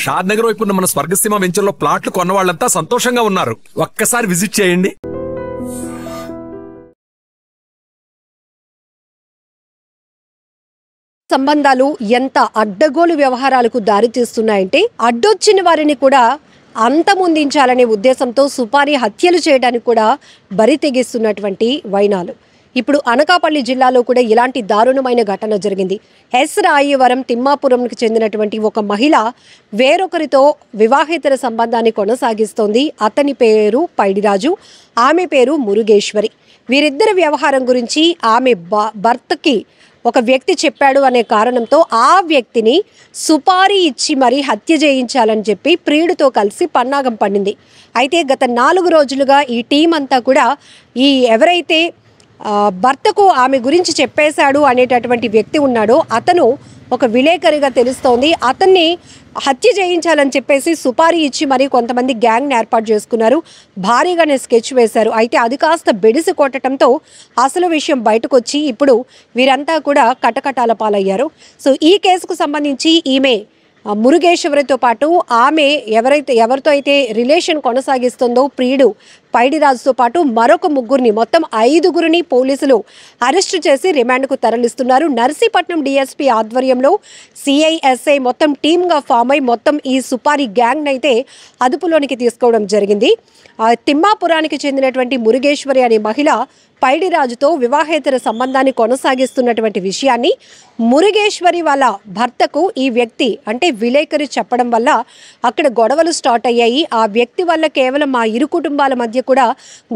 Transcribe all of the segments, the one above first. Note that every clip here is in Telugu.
షాద్ నగర్ వైపు ఉన్న మన స్వర్గసీమ వెంచర్ లో ప్లాట్లు కొన్న వాళ్ళంతా సంతోషంగా ఉన్నారు. ఒక్కసారి విజిట్ చేయండి. సంబంధాలు ఎంత అడ్డగోలు వ్యవహారాలకు దారితీస్తున్నాయంటే అడ్డొచ్చిన వారిని కూడా అంతమొందించాలనే ఉద్దేశంతో సుపారీ హత్యలు చేయడానికి కూడా బరి తెగిస్తున్నటువంటి వైనాలు. ఇప్పుడు అనకాపల్లి జిల్లాలో కూడా ఇలాంటి దారుణమైన ఘటన జరిగింది. ఎస్ రాయవరం తిమ్మాపురంకి చెందినటువంటి ఒక మహిళ వేరొకరితో వివాహేతర సంబంధాన్ని కొనసాగిస్తోంది. అతని పేరు పైడిరాజు, ఆమె పేరు మురుగేశ్వరి. వీరిద్దరి వ్యవహారం గురించి ఆమె భర్తకి ఒక వ్యక్తి చెప్పాడు అనే కారణంతో ఆ వ్యక్తిని సుపారీ ఇచ్చి మరీ హత్య చేయించాలని చెప్పి ప్రియుడితో కలిసి పన్నాగం పడింది. అయితే గత 4 రోజులుగా ఈ టీం అంతా కూడా ఈ ఎవరైతే భర్తకు ఆమె గురించి చెప్పేశాడు అనేటటువంటి వ్యక్తి ఉన్నాడో అతను ఒక విలేకరిగా తెలుస్తోంది. అతన్ని హత్య చేయించాలని చెప్పేసి సుపారీ ఇచ్చి మరి కొంతమంది గ్యాంగ్ని ఏర్పాటు చేసుకున్నారు. భారీగానే స్కెచ్ వేశారు. అయితే అది కాస్త బెడిసి కొట్టడంతో అసలు విషయం బయటకు వచ్చి ఇప్పుడు వీరంతా కూడా కటకటాల పాలయ్యారు. సో ఈ కేసుకు సంబంధించి ఈమె మురుగేశ్వరితో పాటు ఆమె ఎవరితో అయితే రిలేషన్ కొనసాగిస్తుందో ప్రియుడు పైడిరాజుతో పాటు మరొక ముగ్గురిని, మొత్తం 5గురిని పోలీసులు అరెస్టు చేసి రిమాండ్కు తరలిస్తున్నారు. నర్సీపట్నం డిఎస్పీ ఆధ్వర్యంలో సిఐఎస్ఐ మొత్తం టీమ్గా ఫామ్ అయి మొత్తం ఈ సుపారీ గ్యాంగ్ అయితే అదుపులోనికి తీసుకోవడం జరిగింది. తిమ్మాపురానికి చెందినటువంటి మురుగేశ్వరి అనే మహిళ పైడిరాజుతో వివాహేతర సంబంధాన్ని కొనసాగిస్తున్నటువంటి విషయాన్ని మురుగేశ్వరి వాళ్ళ భర్తకు ఈ వ్యక్తి అంటే విలేకరి చెప్పడం వల్ల అక్కడ గొడవలు స్టార్ట్ అయ్యాయి. ఆ వ్యక్తి వల్ల కేవలం ఆ ఇరు కుటుంబాల మధ్య కూడా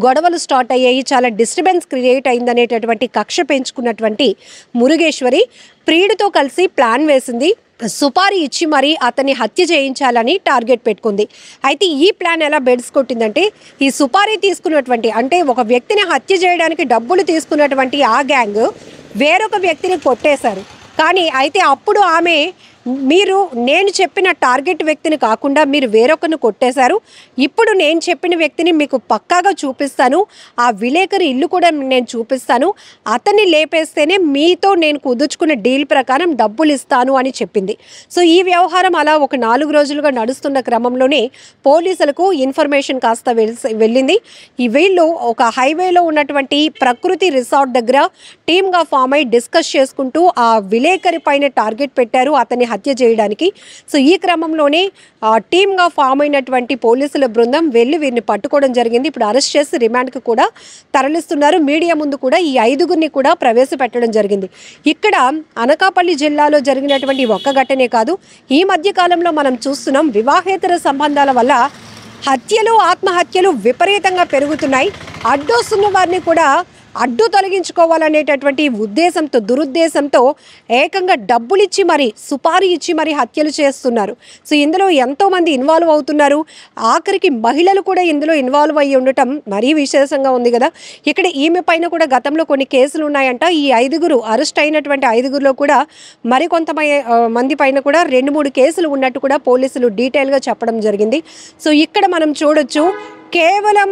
గొడవలు స్టార్ట్ అయ్యాయి. చాలా డిస్టర్బెన్స్ క్రియేట్ అయిందనేటటువంటి కక్ష పెంచుకున్నటువంటి మురుగేశ్వరి ప్రియుడితో కలిసి ప్లాన్ వేసింది. సుపారీ ఇచ్చి మరీ అతన్ని హత్య చేయించాలని టార్గెట్ పెట్టుకుంది. అయితే ఈ ప్లాన్ ఎలా బెడ్స్ కొట్టిందంటే ఈ సుపారీ తీసుకున్నటువంటి అంటే ఒక వ్యక్తిని హత్య చేయడానికి డబ్బులు తీసుకున్నటువంటి ఆ గ్యాంగ్ వేరొక వ్యక్తిని కొట్టేశారు. కానీ అయితే అప్పుడు ఆమె నేను చెప్పిన టార్గెట్ వ్యక్తిని కాకుండా మీరు వేరొకరిని కొట్టేశారు, ఇప్పుడు నేను చెప్పిన వ్యక్తిని మీకు పక్కాగా చూపిస్తాను, ఆ విలేకరి ఇల్లు కూడా నేను చూపిస్తాను, అతన్ని లేపేస్తేనే మీతో నేను కుదుర్చుకున్న డీల్ ప్రకారం డబ్బులు ఇస్తాను అని చెప్పింది. సో ఈ వ్యవహారం అలా ఒక 4 రోజులుగా నడుస్తున్న క్రమంలోనే పోలీసులకు ఇన్ఫర్మేషన్ కాస్త వెళ్ళింది. వీళ్ళు ఒక హైవేలో ఉన్నటువంటి ప్రకృతి రిసార్ట్ దగ్గర టీమ్గా ఫామ్ అయి డిస్కస్ చేసుకుంటూ ఆ విలేకరి పైన టార్గెట్ పెట్టారు అతన్ని హత్య చేయడానికి. సో ఈ క్రమంలోనే టీమ్గా ఫామ్ అయినటువంటి పోలీసుల బృందం వెళ్ళి వీరిని పట్టుకోవడం జరిగింది. ఇప్పుడు అరెస్ట్ చేసి రిమాండ్కి కూడా తరలిస్తున్నారు. మీడియా ముందు కూడా ఈ 5గురిని కూడా ప్రవేశపెట్టడం జరిగింది. ఇక్కడ అనకాపల్లి జిల్లాలో జరిగినటువంటి ఒక్క ఘటనే కాదు, ఈ మధ్య కాలంలో మనం చూస్తున్నాం వివాహేతర సంబంధాల వల్ల హత్యలు, ఆత్మహత్యలు విపరీతంగా పెరుగుతున్నాయి. అడ్డొస్తున్న వారిని కూడా అడ్డు తొలగించుకోవాలనేటటువంటి దురుద్దేశంతో ఏకంగా డబ్బులు ఇచ్చి మరి సుపారీ ఇచ్చి మరి హత్యలు చేస్తున్నారు. సో ఇందులో ఎంతోమంది ఇన్వాల్వ్ అవుతున్నారు. ఆఖరికి మహిళలు కూడా ఇందులో ఇన్వాల్వ్ అయ్యి ఉండటం మరీ విశేషంగా ఉంది కదా. ఇక్కడ ఈమె పైన కూడా గతంలో కొన్ని కేసులు ఉన్నాయంట. ఈ 5గురు అరెస్ట్ అయినటువంటి 5గురిలో కూడా మరికొంతమంది పైన కూడా 2-3 కేసులు ఉన్నట్టు కూడా పోలీసులు డీటెయిల్గా చెప్పడం జరిగింది. సో ఇక్కడ మనం చూడొచ్చు కేవలం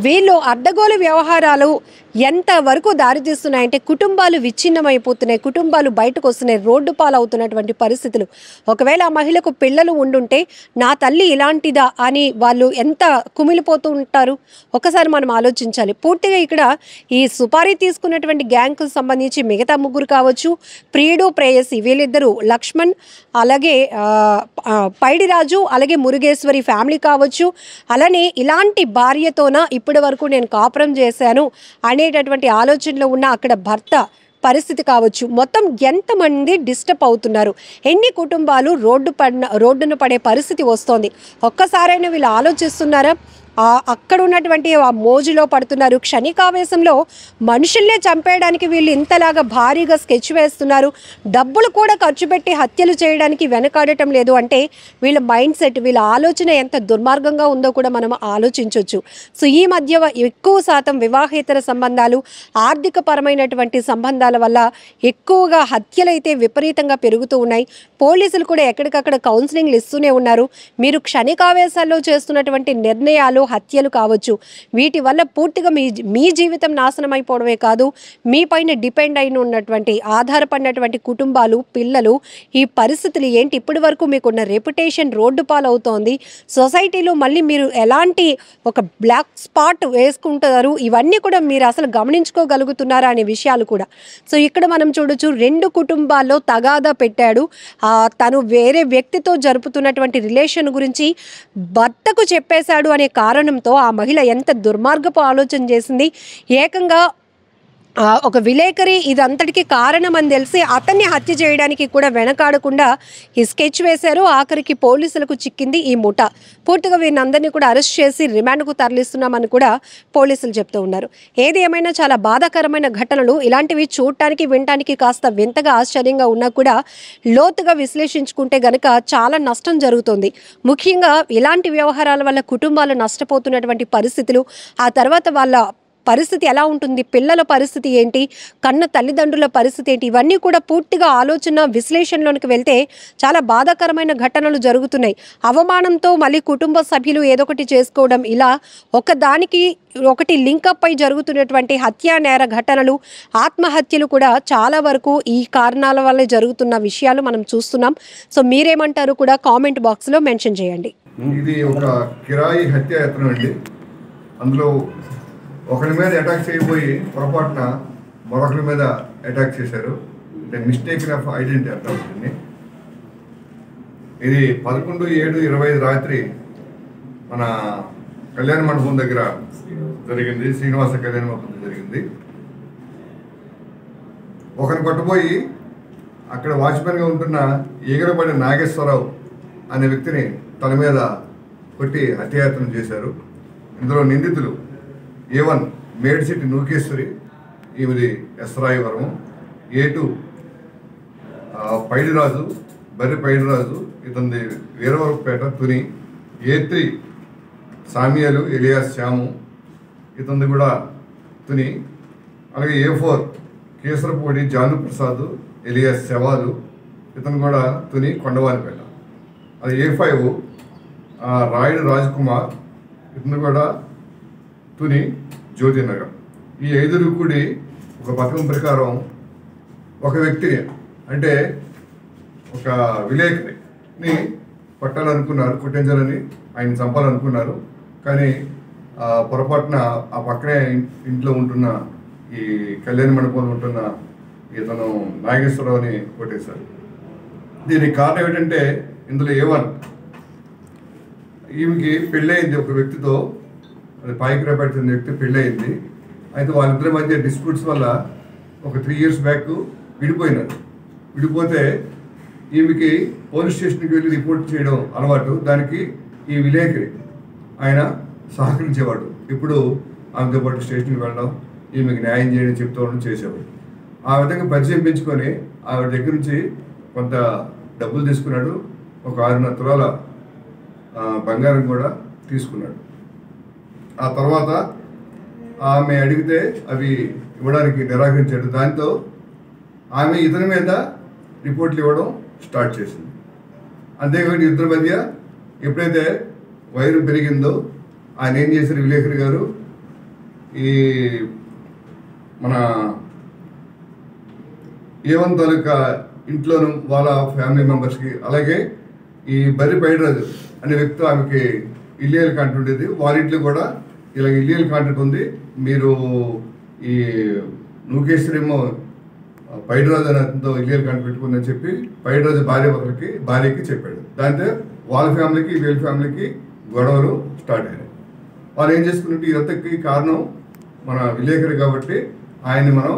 వీళ్ళు అడ్డగోలు వ్యవహారాలు ఎంతవరకు దారితీస్తున్నాయంటే కుటుంబాలు విచ్ఛిన్నమైపోతున్నాయి, కుటుంబాలు బయటకు వస్తున్నాయి, రోడ్డు పాలవుతున్నటువంటి పరిస్థితులు. ఒకవేళ ఆ మహిళకు పిల్లలు ఉండుంటే నా తల్లి ఇలాంటిదా అని వాళ్ళు ఎంత కుమిలిపోతూ ఉంటారు ఒకసారి మనం ఆలోచించాలి. పూర్తిగా ఇక్కడ ఈ సుపారీ తీసుకున్నటువంటి గ్యాంగ్కు సంబంధించి మిగతా 3 కావచ్చు, ప్రియుడు ప్రేయసి వీళ్ళిద్దరూ లక్ష్మణ్ అలాగే పైడిరాజు అలాగే మురుగేశ్వరి ఫ్యామిలీ కావచ్చు, అలానే ఇలాంటి భార్యతోన ఇప్పటి వరకు నేను కాపురం చేశాను అనేటటువంటి ఆలోచనలో ఉన్న అక్కడ భర్త పరిస్థితి కావచ్చు, మొత్తం ఎంతమంది డిస్టర్బ్ అవుతున్నారు, ఎన్ని కుటుంబాలు రోడ్డున పడే పరిస్థితి వస్తోంది. ఒక్కసారైనా వీళ్ళు ఆలోచిస్తున్నారా? అక్కడ ఉన్నటువంటి ఆ మోజులో పడుతున్నారు. క్షణికావేశంలో మనుషుల్నే చంపేయడానికి వీళ్ళు ఇంతలాగా భారీగా స్కెచ్ వేస్తున్నారు. డబ్బులు కూడా ఖర్చు పెట్టి హత్యలు చేయడానికి వెనకాడటం లేదు అంటే వీళ్ళ మైండ్ సెట్, వీళ్ళ ఆలోచన ఎంత దుర్మార్గంగా ఉందో కూడా మనం ఆలోచించవచ్చు. సో ఈ మధ్య ఎక్కువ శాతం వివాహేతర సంబంధాలు, ఆర్థిక పరమైనటువంటి సంబంధాల వల్ల ఎక్కువగా హత్యలు అయితే విపరీతంగా పెరుగుతూ ఉన్నాయి. పోలీసులు కూడా ఎక్కడికక్కడ కౌన్సిలింగ్లు ఇస్తూనే ఉన్నారు. మీరు క్షణికావేశాల్లో చేస్తున్నటువంటి నిర్ణయాలు, హత్యలు కావచ్చు, వీటి వల్ల పూర్తిగా మీ జీవితం నాశనం అయిపోవడమే కాదు, మీ పైన డిపెండ్ అయిన ఉన్నటువంటి ఆధారపడినటువంటి కుటుంబాలు, పిల్లలు, ఈ పరిస్థితులు ఏంటి, ఇప్పటి వరకు మీకున్న రెప్యుటేషన్ రోడ్డు పాలవుతోంది, సొసైటీలో మళ్ళీ మీరు ఎలాంటి ఒక బ్లాక్ స్పాట్ వేసుకుంటారు, ఇవన్నీ కూడా మీరు అసలు గమనించుకోగలుగుతున్నారా అనే విషయాలు కూడా. సో ఇక్కడ మనం చూడొచ్చు, 2 కుటుంబాల్లో తగాదా పెట్టాడు. తను వేరే వ్యక్తితో జరుపుతున్నటువంటి రిలేషన్ గురించి భర్తకు చెప్పేశాడు అనే కారణంతో ఆ మహిళ ఎంత దుర్మార్గపు ఆలోచన చేసింది. ఏకంగా ఒక విలేకరి ఇదంతటికి కారణం అని తెలిసి అతన్ని హత్య చేయడానికి కూడా వెనకాడకుండా ఈ స్కెచ్ వేశారు. ఆఖరికి పోలీసులకు చిక్కింది ఈ ముఠ. పూర్తిగా వీరినందరినీ కూడా అరెస్ట్ చేసి రిమాండ్కు తరలిస్తున్నామని కూడా పోలీసులు చెప్తూ ఉన్నారు. ఏది ఏమైనా చాలా బాధాకరమైన ఘటనలు. ఇలాంటివి చూడటానికి వినటానికి కాస్త వింతగా ఆశ్చర్యంగా ఉన్నా కూడా లోతుగా విశ్లేషించుకుంటే గనక చాలా నష్టం జరుగుతుంది. ముఖ్యంగా ఇలాంటి వ్యవహారాల వల్ల కుటుంబాలు నష్టపోతున్నటువంటి పరిస్థితులు, ఆ తర్వాత వాళ్ళ పరిస్థితి ఎలా ఉంటుంది, పిల్లల పరిస్థితి ఏంటి, కన్న తల్లిదండ్రుల పరిస్థితి ఏంటి, ఇవన్నీ కూడా పూర్తిగా ఆలోచన విశ్లేషణలోనికి వెళ్తే చాలా బాధాకరమైన ఘటనలు జరుగుతున్నాయి. అవమానంతో మళ్ళీ కుటుంబ సభ్యులు ఏదొకటి చేసుకోవడం, ఇలా ఒకదానికి ఒకటి లింకప్ అయి జరుగుతున్నటువంటి హత్యా నేర ఘటనలు, ఆత్మహత్యలు కూడా చాలా వరకు ఈ కారణాల వల్లే జరుగుతున్న విషయాలు మనం చూస్తున్నాం. సో మీరేమంటారు కూడా కామెంట్ బాక్స్లో మెన్షన్ చేయండి. ఇది ఒక కిరాయి హత్యాయత్నం అండి. అందులో ఒకరి మీద అటాక్ చేయబోయి పొరపాటున మరొకరి మీద అటాక్ చేశారు. అంటే మిస్టేక్ ఆఫ్ ఐడెంటిటీ అంటారు దీన్ని. ఇది 11/7/25 రాత్రి మన కళ్యాణ మండపం దగ్గర జరిగింది. శ్రీనివాస కళ్యాణ మండపం జరిగింది. ఒకరిని కొట్టబోయి అక్కడ వాచ్మెన్గా ఉంటున్న ఈగరపడి నాగేశ్వరరావు అనే వ్యక్తిని తల మీద కొట్టి హత్యాయత్నం చేశారు. ఇందులో నిందితులు A1 మేడ్సిటి నూకేశ్వరి, ఈమెది ఎస్రాయవరం. A2 పైడిరాజు, బర్రె పైడిరాజు, ఇతనిది వీరవరపేట తుని. A3 సామ్యాలు ఎలియాస్ శ్యాము, ఇతనిది కూడా తుని. అలాగే A4 కేసరపూడి జాను ప్రసాద్ ఎలియాస్ శవాలు, ఇతను కూడా తుని కొండవానిపేట. అది A5 రాయుడు రాజ్కుమార్, ఇతను కూడా తుని జ్యోతినగర్. ఈ 5 కూడి ఒక పథకం ప్రకారం ఒక వ్యక్తిని, అంటే ఒక విలేకరిని కొట్టాలనుకున్నారు, కొట్టించాలని, ఆయన చంపాలనుకున్నారు. కానీ పొరపాటున ఆ పక్కనే ఇంట్లో ఉంటున్న ఈ కళ్యాణ మండపంలో ఉంటున్న ఇతను నాగేశ్వరరావుని కొట్టేశారు. దీనికి కారణం ఏంటంటే, ఇందులో A1 ఈమెకి పెళ్ళయింది ఒక వ్యక్తితో, అది పాయికిరాపేట చెందిన వ్యక్తి పెళ్ళయింది. అయితే వాళ్ళిద్దరి మధ్య డిస్ప్యూట్స్ వల్ల ఒక 3 years బ్యాక్ విడిపోయినారు. విడిపోతే ఈమెకి పోలీస్ స్టేషన్కి వెళ్ళి రిపోర్ట్ చేయడం అలవాటు. దానికి ఈ విలేకరి ఆయన సహకరించేవాడు. ఇప్పుడు ఆమెతో పాటు స్టేషన్కి వెళ్ళడం, ఈమెకి న్యాయం చేయడం చెప్తూ ఉండడం చేసేవాడు. ఆ విధంగా పరిచయం పెంచుకొని ఆవిడ దగ్గర నుంచి కొంత డబ్బులు తీసుకున్నాడు. ఒక 6.5 తులాల బంగారం కూడా తీసుకున్నాడు. ఆ తర్వాత ఆమె అడిగితే అవి ఇవ్వడానికి నిరాకరించాడు. దాంతో ఆమె ఇతని మీద రిపోర్ట్లు ఇవ్వడం స్టార్ట్ చేసింది. అంతేకాదు ఇద్దరి మధ్య ఎప్పుడైతే వైరం పెరిగిందో ఆయన ఏం చేశారు, విలేకరి గారు ఈ మన A1 తాలూకా ఇంట్లోనూ వాళ్ళ ఫ్యామిలీ మెంబర్స్కి, అలాగే ఈ బర్రె పైడిరాజు అనే వ్యక్తి ఆమెకి ఇల్లీగల్ కాంటాక్ట్ ఉండేది. వాళ్ళ ఇంట్లో కూడా ఇలా ఇల్లీగల్ కాంటాక్ట్ ఉంది, మీరు ఈ నూకేశ్వరేమో పైడిరాజు అనే అతనితో ఇల్లీగల్ కాంటాక్ట్ పెట్టుకుందని చెప్పి పైడిరాజు భార్యకి చెప్పాడు. దాంతో వాళ్ళ ఫ్యామిలీకి వీళ్ళ ఫ్యామిలీకి గొడవలు స్టార్ట్ అయినాయి. వాళ్ళు ఏం చేసుకున్నట్టు ఇదంతకి కారణం మన విలేకరి కాబట్టి ఆయన్ని మనం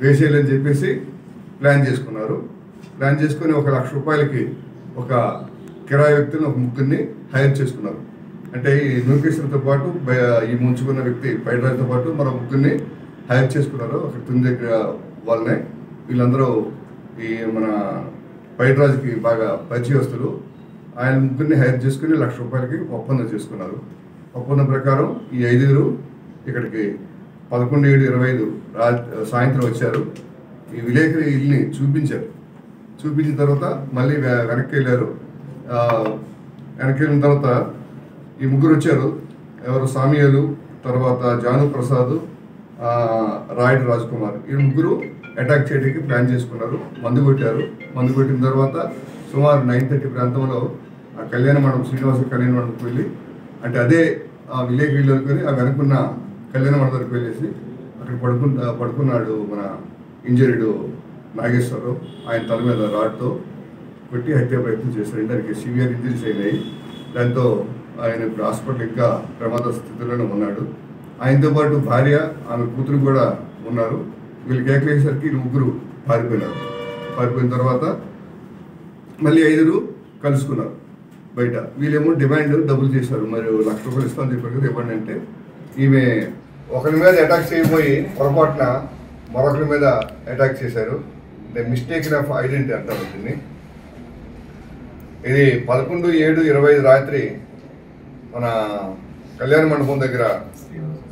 వేసేయాలని చెప్పేసి ప్లాన్ చేసుకున్నారు. ప్లాన్ చేసుకుని 1 లక్ష రూపాయలకి ఒక కిరాయి వ్యక్తిని, ఒక ముగ్గురిని హైర్ చేసుకున్నారు. అంటే ఈ నూకేశ్వరితో పాటు ఈ ముంచుకున్న వ్యక్తి పైడిరాజుతో పాటు మరో ముగ్గురిని హైర్ చేసుకున్నారు. ఒక తుని దగ్గర వాళ్ళనే. వీళ్ళందరూ ఈ మన పైడిరాజుకి బాగా పరిచయస్తులు. ఆయన ముగ్గురిని హైర్ చేసుకుని 1 లక్ష రూపాయలకి ఒప్పందం చేసుకున్నారు. ఒప్పందం ప్రకారం ఈ 5 ఇక్కడికి 11/7/25 సాయంత్రం వచ్చారు. ఈ విలేకరి ఇల్లుని చూపించారు. చూపించిన తర్వాత మళ్ళీ వెనక్కి వెళ్ళారు. వెనక్కి వెళ్ళిన తర్వాత ఈ ముగ్గురు వచ్చారు. ఎవరు సామియాలు, తర్వాత జాను ప్రసాద్, రాయుడు రాజ్ కుమార్, ఈ ముగ్గురు అటాక్ చేయడానికి ప్లాన్ చేసుకున్నారు. మందు కొట్టారు. మందు కొట్టిన తర్వాత సుమారు 9:30 ప్రాంతంలో ఆ కళ్యాణ మండపం, శ్రీనివాస కళ్యాణ మండపం వెళ్ళి, అంటే అదే ఆ విలేజ్ వెళ్ళుకొని ఆ వెనుకున్న కళ్యాణ మండపానికి వెళ్ళేసి అక్కడ పడుకున్నాడు మన ఇంజరీడు నాగేశ్వరరావు. ఆయన తల మీద రాడ్తో కొట్టి హత్య ప్రయత్నం చేశారు. దానికి సివియర్ ఇంజరీస్ అయినాయి. దాంతో ఆయన ఇప్పుడు హాస్పిటల్ ఇంకా ప్రమాద స్థితిలోనే ఉన్నాడు. ఆయనతో పాటు భార్య, ఆమె కూతురు కూడా ఉన్నారు. వీళ్ళు కేకలేసరికి ముగ్గురు పారిపోయినారు. పారిపోయిన తర్వాత మళ్ళీ 5 కలుసుకున్నారు బయట. వీళ్ళేమో డిమాండ్ డబ్బులు చేశారు. మరి 1,00,000 రూపాయలు ఇస్తామని చెప్పారు కదా, ఇవ్వండి అంటే ఈమె ఒకరి మీద అటాక్ చేయబోయి పొరపాటున మరొకరి మీద అటాక్ చేశారు. అంటే మిస్టేక్ ఆఫ్ ఐడెంటిటీ అంటారు దీన్ని. ఇది 11/7/25 రాత్రి మన కళ్యాణ మండపం దగ్గర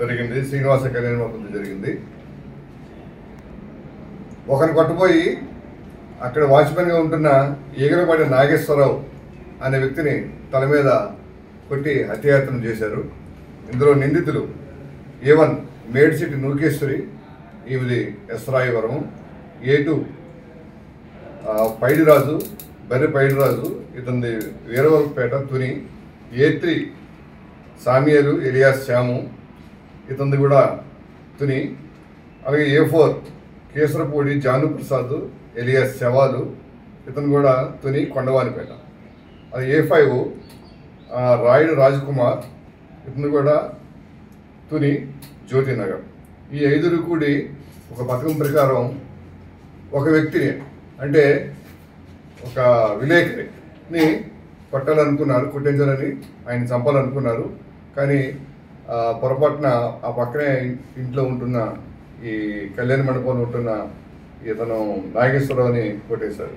జరిగింది. శ్రీనివాస కళ్యాణ మండపం జరిగింది. ఒకరిని కొట్టబోయి అక్కడ వాచ్మెన్గా ఉంటున్న ఎగిరబడిన నాగేశ్వరరావు అనే వ్యక్తిని తల మీద కొట్టి హత్యాయత్నం చేశారు. ఇందులో నిందితులు A1 మేడ్సిటి నూకేశ్వరి, ఈమెది ఎస్రాయివరం, A2 పైడిరాజు, బర్రె పైడిరాజు, ఇతనిది వీరవరపేట తుని, A3 సామియాలు ఎలియాస్ శ్యాము, ఇతనిది కూడా తుని. అలాగే A4 కేసరపూడి జాను ప్రసాద్ ఎలియాస్ శవాలు, ఇతను కూడా తుని కొండవానిపేట. అది A5 రాయుడు రాజ్ కుమార్, ఇతను కూడా తుని జ్యోతినగర్. ఈ 5 కూడి ఒక పథకం ప్రకారం ఒక వ్యక్తిని, అంటే ఒక విలేకరిని కొట్టాలనుకున్నారు, కొట్టించాలని, ఆయన చంపాలనుకున్నారు. కానీ పొరపాటున ఆ పక్కనే ఇంట్లో ఉంటున్న ఈ కళ్యాణ మండపంలో ఉంటున్న ఇతను నాగేశ్వరరావుని కొట్టేశారు.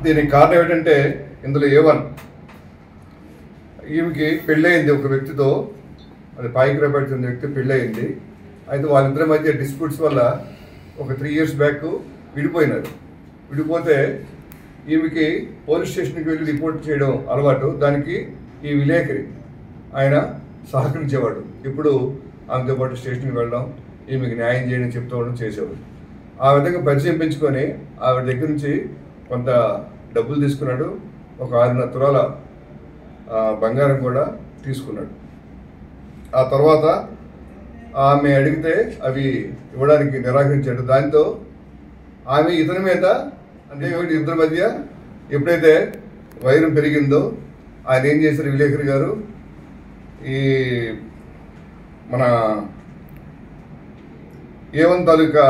దీనికి కారణం ఏంటంటే ఇందులో A1 ఈమెకి పెళ్ళయింది ఒక వ్యక్తితో, అది పాయికిరాపేట చెందిన వ్యక్తి పెళ్ళయింది. అయితే వాళ్ళిద్దరి మధ్య డిస్ప్యూట్స్ వల్ల ఒక 3 years బ్యాక్ విడిపోయినారు. విడిపోతే ఈమెకి పోలీస్ స్టేషన్కి వెళ్ళి రిపోర్ట్ చేయడం అలవాటు. దానికి ఈ విలేకరి ఆయన సహకరించేవాడు. ఇప్పుడు ఆమెతో పాటు స్టేషన్కి వెళ్ళడం, ఈమెకి న్యాయం చేయడం చెప్తూ ఉండడం చేసేవాడు. ఆ విధంగా పరిచయం పెంచుకొని ఆవిడ దగ్గర నుంచి కొంత డబ్బులు తీసుకున్నాడు. ఒక 6.5 తులాల బంగారం కూడా తీసుకున్నాడు. ఆ తర్వాత ఆమె అడిగితే అవి ఇవ్వడానికి నిరాకరించాడు. దాంతో ఆమె ఇతని మీద, అంటే ఇద్దరి మధ్య ఎప్పుడైతే వైరం పెరిగిందో ఆయన ఏం చేశారు, విలేకరి గారు ఈ మన A1 తాలూకా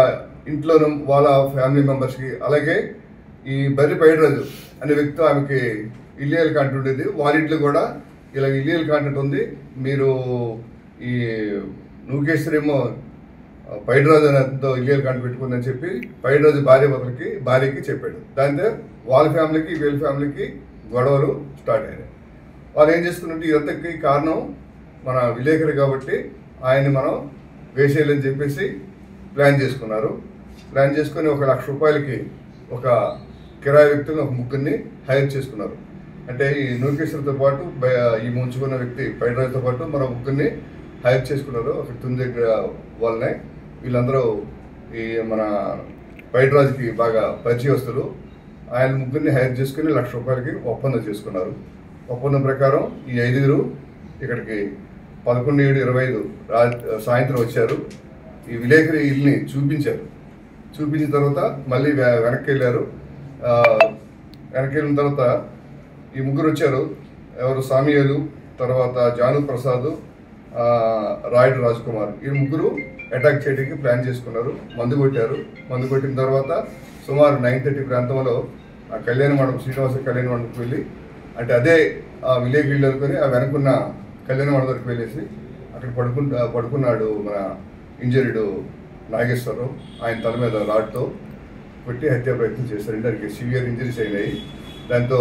ఇంట్లోనూ వాళ్ళ ఫ్యామిలీ మెంబర్స్కి, అలాగే ఈ బర్రె పైడిరాజు అనే వ్యక్తి ఆమెకి ఇల్లీగల్ కాంటెంట్ ఉండేది. వాళ్ళ ఇంట్లో కూడా ఇలా ఇల్లీగల్ కాంటెంట్ ఉంది, మీరు ఈ నూకేశ్వరి ఏమో పైడిరాజు అనేతో ఇల్లీగల్ కాంటెంట్ పెట్టుకుందని చెప్పి పైడిరాజు భార్యకి చెప్పాడు. దాంతో వాళ్ళ ఫ్యామిలీకి వీళ్ళ ఫ్యామిలీకి గొడవలు స్టార్ట్ అయినాయి. వాళ్ళు ఏం చేసుకున్నట్టు ఇదంతకి కారణం మన విలేకరి కాబట్టి ఆయన్ని మనం వేసేయాలని చెప్పేసి ప్లాన్ చేసుకున్నారు. ప్లాన్ చేసుకొని 1,00,000 రూపాయలకి ఒక కిరాయి వ్యక్తులను ఒక ముగ్గురిని హైర్ చేసుకున్నారు. అంటే ఈ నూకేశ్వరితో పాటు ఈ ముంచుకున్న వ్యక్తి పైడిరాజుతో పాటు మరో ముగ్గురిని హైర్ చేసుకున్నారు. ఒక తుని దగ్గర వాళ్ళనే. వీళ్ళందరూ ఈ మన పైడిరాజుకి బాగా పరిచయస్తులు. ఆయన ముగ్గురిని హైర్ చేసుకుని 1,00,000 రూపాయలకి ఒప్పందం చేసుకున్నారు. ఒప్పందం ప్రకారం ఈ 5 ఇక్కడికి 11/7/25 సాయంత్రం వచ్చారు. ఈ విలేకరి ఇల్లుని చూపించారు. చూపించిన తర్వాత మళ్ళీ వెనక్కి వెళ్ళారు. వెనక్కి వెళ్ళిన తర్వాత ఈ ముగ్గురు వచ్చారు. ఎవరు సామియాలు, తర్వాత జాను ప్రసాద్, రాయుడు రాజ్ కుమార్, ఈ ముగ్గురు అటాక్ చేయడానికి ప్లాన్ చేసుకున్నారు. మందు కొట్టారు. మందు కొట్టిన తర్వాత సుమారు 9:30 ప్రాంతంలో ఆ కళ్యాణ మండపం, శ్రీనివాస కళ్యాణ మండపం వెళ్ళి, అంటే అదే ఆ విలేజ్ వెళ్ళుకొని ఆ వెనుకున్న కళ్యాణ మండపానికి వెళ్ళేసి అక్కడ పడుకున్నాడు మన ఇంజరీడు నాగేశ్వరరావు. ఆయన తల మీద రాడ్తో కొట్టి హత్య ప్రయత్నం చేశారు. దానికి సివియర్ ఇంజరీస్ అయినాయి. దాంతో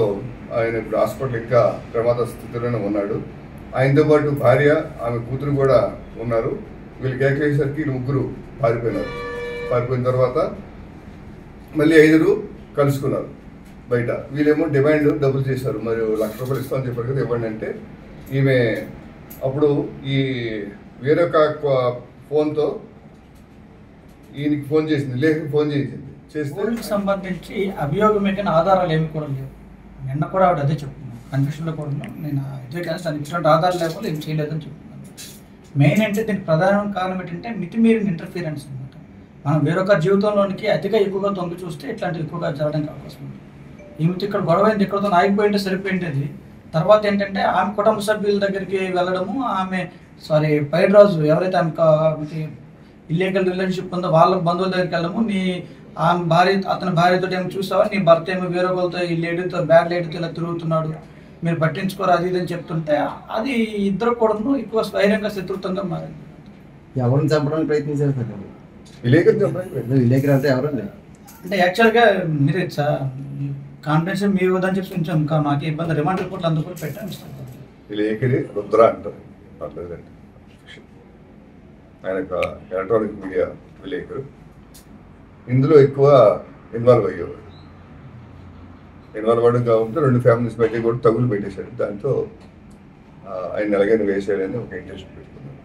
ఆయన ఇప్పుడు హాస్పిటల్ ఇంకా ప్రమాద స్థితిలోనే ఉన్నాడు. ఆయనతో పాటు భార్య, ఆమె కూతురు కూడా ఉన్నారు. వీళ్ళు కేకలేసరికి ముగ్గురు పారిపోయినారు. పారిపోయిన తర్వాత మళ్ళీ 5 కలుసుకున్నారు బయట. వీళ్ళేమో డిమాండ్ డబ్బులు చేశారు. మరి 1,00,000 రూపాయలు ఇస్తామని చెప్పారు కదా, ఇవ్వండి అంటే ఈమె అప్పుడు ఈ వేరొక ఫోన్తో ఈయనకి ఫోన్ చేసింది, లేఖకి ఫోన్ చేసింది. చేస్తే సంబంధించి అభియోగమే కానీ ఆధారాలు ఏమి కూడా లేవు. నిన్న కూడా ఆవిడ అదే చెప్తున్నాను, కన్ఫ్యూషన్లో కూడా నేను ఇదే కానీ తను ఇచ్చినట్టు ఆధారాలు లేకపోతే ఏం చేయలేదని చెప్తున్నాను. మెయిన్ అంటే దీనికి ప్రధాన కారణం ఏంటంటే మితిమీరిన ఇంటర్ఫీరెన్స్ అనమాట. మనం వేరొక జీవితంలోనికి అతిగా ఎక్కువగా తొంగి చూస్తే ఇట్లాంటివి ఎక్కువగా జరగడానికి అవకాశం ఉంది. ఈమెతో ఇక్కడ గొడవ అయింది, ఇక్కడతో ఆగిపోయింటే సరిపోయింది. తర్వాత ఏంటంటే ఆమె కుటుంబ సభ్యుల దగ్గరికి వెళ్ళడము, పైడిరాజు ఎవరైతే ఆమెకి ఇల్లీగల్ రిలేషన్షిప్ ఉందో వాళ్ళ బంధువుల దగ్గరికి వెళ్ళడము, ఆమె అతని భార్యతో ఏమో చూసావా, నీ భర్త ఏమో వేరొకరితో ఈ లేడీతో బ్యాడ్ లేడీతో ఇలా తిరుగుతున్నాడు, మీరు పట్టించుకోరు అది ఇది అని చెప్తుంటే అది ఇద్దరు కూడా ఎక్కువ స్వైరంగా శత్రుత్వంగా మారింది. ఎవరిని చంపడానికి ప్రయత్నించారు సార్? విలేకరు అంటే ఎవరండి? అంటే యాక్చువల్గా మీరే కాన్ఫిడెన్స్ మీ వద్దని చెప్పి కొంచెం మాకు ఇబ్బంది, రిమాండ్ రిపోర్ట్లు అందుకు పెట్టాను. విలేకరి రుద్ర అంటారు, పర్లేదండి. ఆయన ఒక ఎలక్ట్రానిక్ మీడియా విలేకరు. ఇందులో ఎక్కువ ఇన్వాల్వ్ అయ్యేవాడు. ఇన్వాల్వ్ అవ్వడం కాబట్టి 2 ఫ్యామిలీస్ బయట కూడా తగులు పెట్టేశాడు. దాంతో ఆయన ఎలాగైనా వేసేయాలని ఒక ఇంట్రెస్ట్ పెట్టుకున్నాను.